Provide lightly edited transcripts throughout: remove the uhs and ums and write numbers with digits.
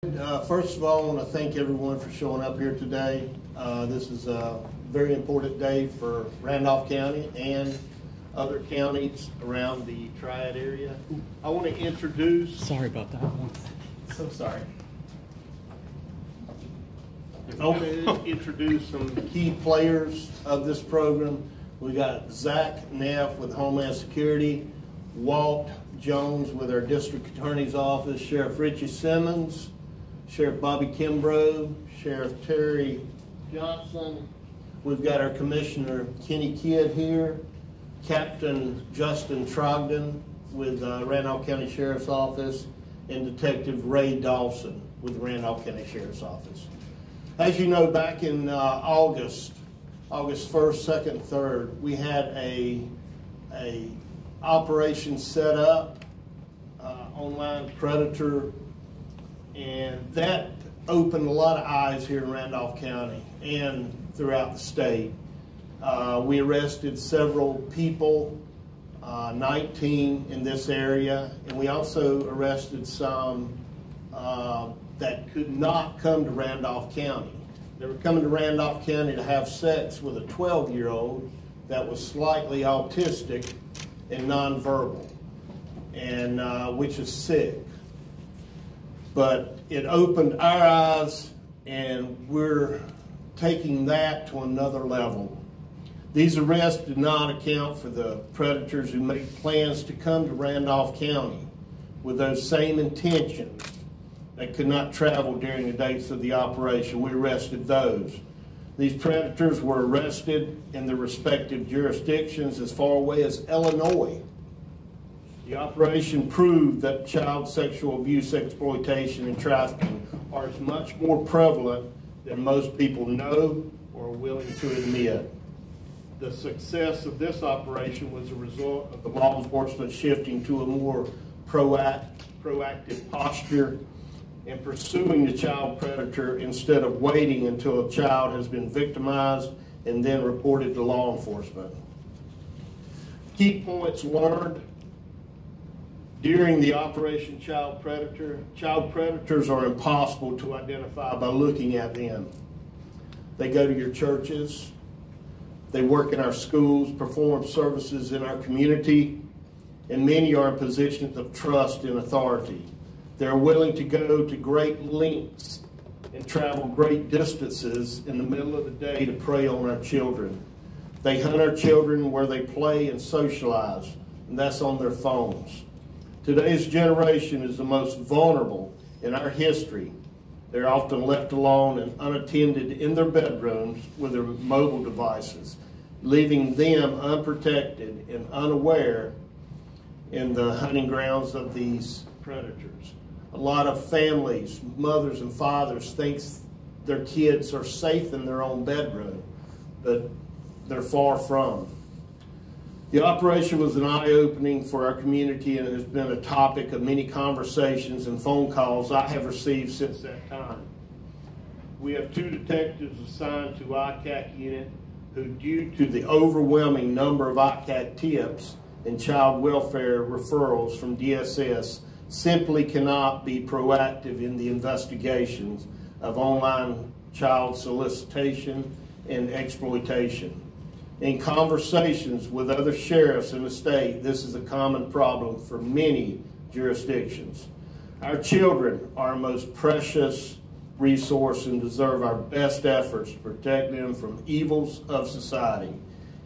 First of all, I want to thank everyone for showing up here today. This is a very important day for Randolph County and other counties around the Triad area. I want to introduce... Sorry about that. So sorry. I want to introduce some key players of this program. We got Zach Neff with Homeland Security, Walt Jones with our District Attorney's Office, Sheriff Richie Simmons, Sheriff Bobby Kimbrough, Sheriff Terry Johnson. We've got our Commissioner Kenny Kidd here, Captain Justin Trogdon with Randolph County Sheriff's Office, and Detective Ray Dawson with Randolph County Sheriff's Office. As you know, back in August 1st, 2nd, 3rd, we had a operation set up, online predator, and that opened a lot of eyes here in Randolph County and throughout the state. We arrested several people, 19 in this area, and we also arrested some that could not come to Randolph County. They were coming to Randolph County to have sex with a 12-year-old that was slightly autistic and nonverbal, and which is sick. But it opened our eyes, and we're taking that to another level. These arrests did not account for the predators who made plans to come to Randolph County with those same intentions that could not travel during the dates of the operation. We arrested those. These predators were arrested in their respective jurisdictions as far away as Illinois. The operation proved that child sexual abuse, exploitation, and trafficking are as much more prevalent than most people know or are willing to admit. The success of this operation was a result of the law enforcement shifting to a more proactive posture and pursuing the child predator instead of waiting until a child has been victimized and then reported to law enforcement. Key points learned during the Operation Child Predator. Child predators are impossible to identify by looking at them. They go to your churches, they work in our schools, perform services in our community, and many are in positions of trust and authority. They're willing to go to great lengths and travel great distances in the middle of the day to prey on our children. They hunt our children where they play and socialize, and that's on their phones. Today's generation is the most vulnerable in our history. They're often left alone and unattended in their bedrooms with their mobile devices, leaving them unprotected and unaware in the hunting grounds of these predators. A lot of families, mothers and fathers, think their kids are safe in their own bedroom, but they're far from. The operation was an eye-opening for our community and has been a topic of many conversations and phone calls I have received since that time. We have 2 detectives assigned to ICAC unit who, due to the overwhelming number of ICAC tips and child welfare referrals from DSS, simply cannot be proactive in the investigations of online child solicitation and exploitation. In conversations with other sheriffs in the state, this is a common problem for many jurisdictions. Our children are our most precious resource and deserve our best efforts to protect them from evils of society.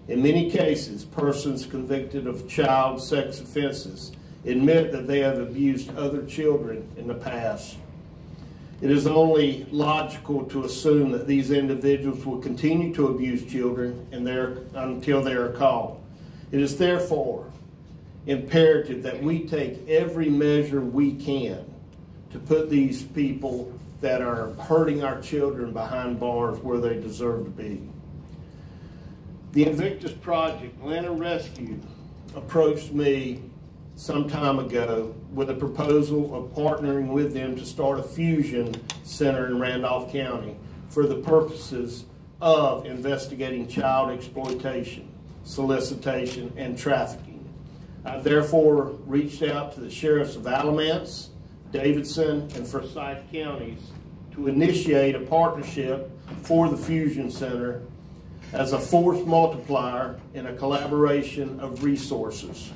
In many cases, persons convicted of child sex offenses admit that they have abused other children in the past. It is only logical to assume that these individuals will continue to abuse children until they are caught. It is therefore imperative that we take every measure we can to put these people that are hurting our children behind bars where they deserve to be. The Invictus Project, Atlanta Rescue, approached me some time ago with a proposal of partnering with them to start a fusion center in Randolph County for the purposes of investigating child exploitation, solicitation, and trafficking. I therefore reached out to the sheriffs of Alamance, Davidson, and Forsyth counties to initiate a partnership for the Fusion Center as a force multiplier in a collaboration of resources.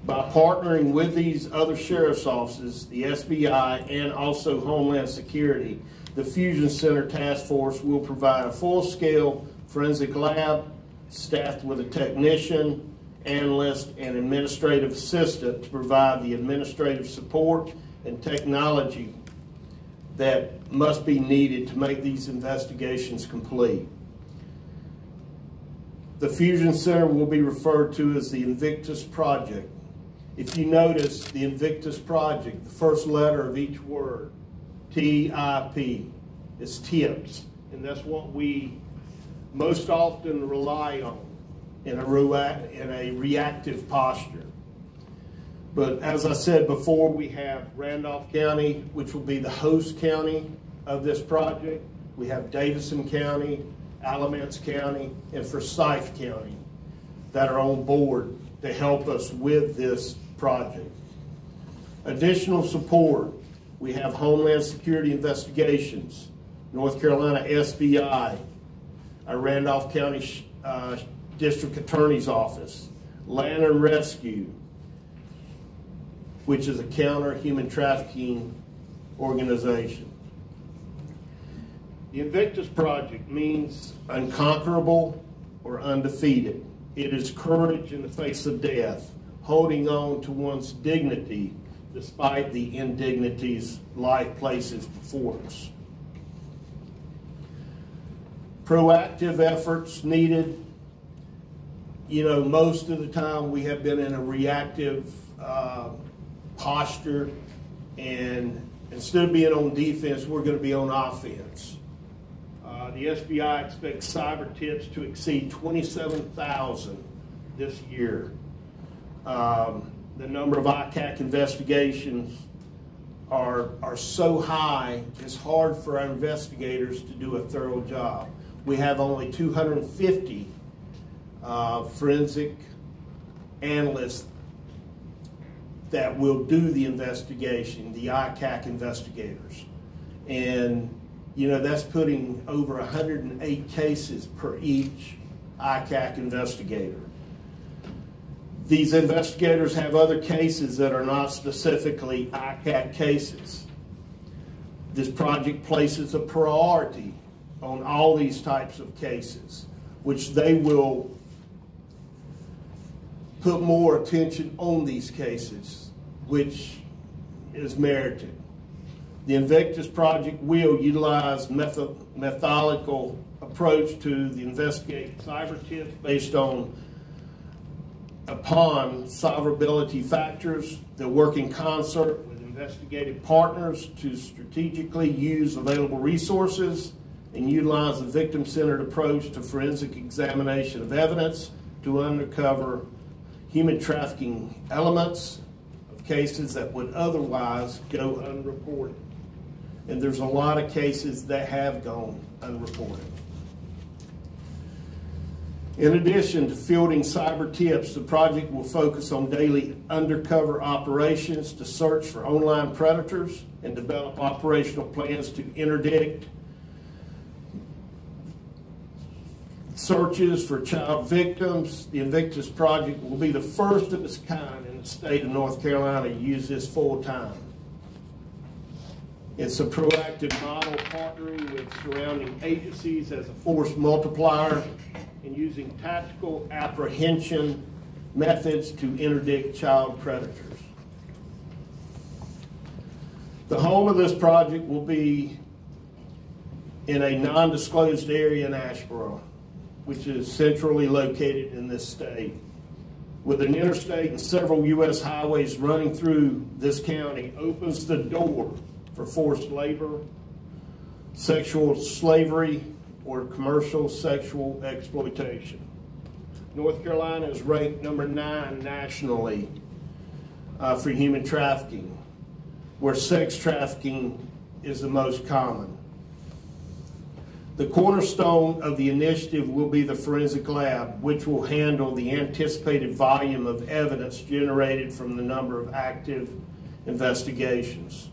By partnering with these other sheriff's offices, the SBI, and also Homeland Security, the Fusion Center Task Force will provide a full-scale forensic lab staffed with a technician, analyst, and administrative assistant to provide the administrative support and technology that must be needed to make these investigations complete. The Fusion Center will be referred to as the Invictus Project. If you notice, the Invictus Project, the first letter of each word, T-I-P, is tips, and that's what we most often rely on in a reactive posture. But as I said before, we have Randolph County, which will be the host county of this project. We have Davidson County, Alamance County, and Forsyth County that are on board to help us with this project. Additional support, we have Homeland Security Investigations, North Carolina SBI, our Randolph County District Attorney's Office, Land and Rescue, which is a counter-human trafficking organization. The Invictus Project means unconquerable or undefeated. It is courage in the face of death, holding on to one's dignity despite the indignities life places before us. Proactive efforts needed. You know, most of the time we have been in a reactive posture, and instead of being on defense, we're going to be on offense. The SBI expects cyber tips to exceed 27,000 this year. The number of ICAC investigations are so high, it's hard for our investigators to do a thorough job. We have only 250 forensic analysts that will do the investigation, the ICAC investigators. And, you know, that's putting over 108 cases per each ICAC investigator. These investigators have other cases that are not specifically ICAC cases. This project places a priority on all these types of cases, which they will put more attention on these cases, which is merited. The Invictus Project will utilize methodical approach to the investigating cyber tips based upon solvability factors. They'll work in concert with investigative partners to strategically use available resources and utilize a victim-centered approach to forensic examination of evidence to uncover human trafficking elements of cases that would otherwise go unreported. And there's a lot of cases that have gone unreported. In addition to fielding cyber tips, the project will focus on daily undercover operations to search for online predators and develop operational plans to interdict searches for child victims. The Invictus Project will be the first of its kind in the state of North Carolina to use this full time. It's a proactive model, partnering with surrounding agencies as a force multiplier and using tactical apprehension methods to interdict child predators. The home of this project will be in a non-disclosed area in Asheboro, which is centrally located in this state. With an interstate and several U.S. highways running through this county, opens the door for forced labor, sexual slavery, or commercial sexual exploitation. North Carolina is ranked number 9 nationally for human trafficking, where sex trafficking is the most common. The cornerstone of the initiative will be the forensic lab, which will handle the anticipated volume of evidence generated from the number of active investigations.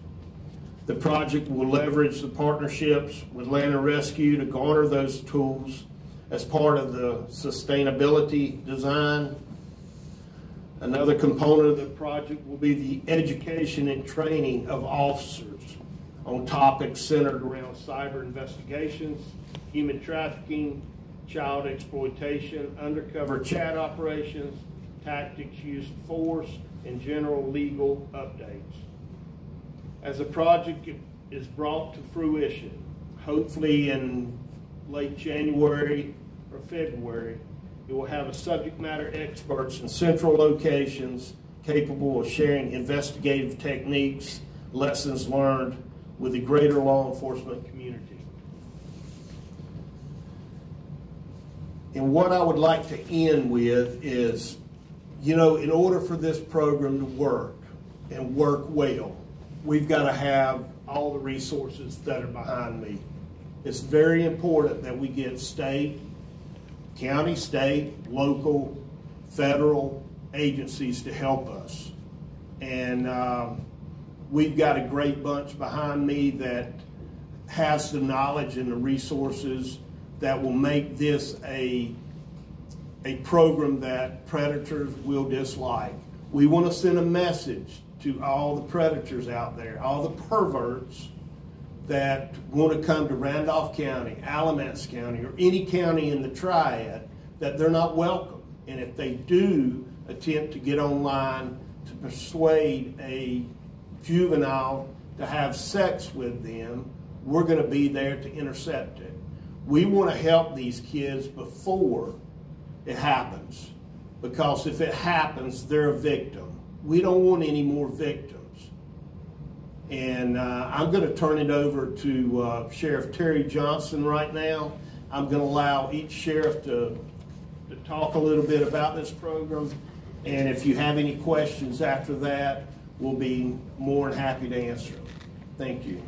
The project will leverage the partnerships with Land and Rescue to garner those tools as part of the sustainability design. Another component of the project will be the education and training of officers on topics centered around cyber investigations, human trafficking, child exploitation, undercover chat operations, tactics used force, and general legal updates. As the project is brought to fruition, hopefully in late January or February, it will have a subject matter experts in central locations capable of sharing investigative techniques, lessons learned with the greater law enforcement community. And what I would like to end with is, in order for this program to work and work well, we've got to have all the resources that are behind me. It's very important that we get county, state, local, federal agencies to help us. And we've got a great bunch behind me that has the knowledge and the resources that will make this a program that predators will dislike. We want to send a message to all the predators out there, all the perverts that want to come to Randolph County, Alamance County, or any county in the Triad, that they're not welcome. And if they do attempt to get online to persuade a juvenile to have sex with them, we're going to be there to intercept it. We want to help these kids before it happens, because if it happens, they're a victim. We don't want any more victims. And I'm going to turn it over to Sheriff Terry Johnson right now. I'm going to allow each sheriff to talk a little bit about this program. And if you have any questions after that, we'll be more than happy to answer them. Thank you.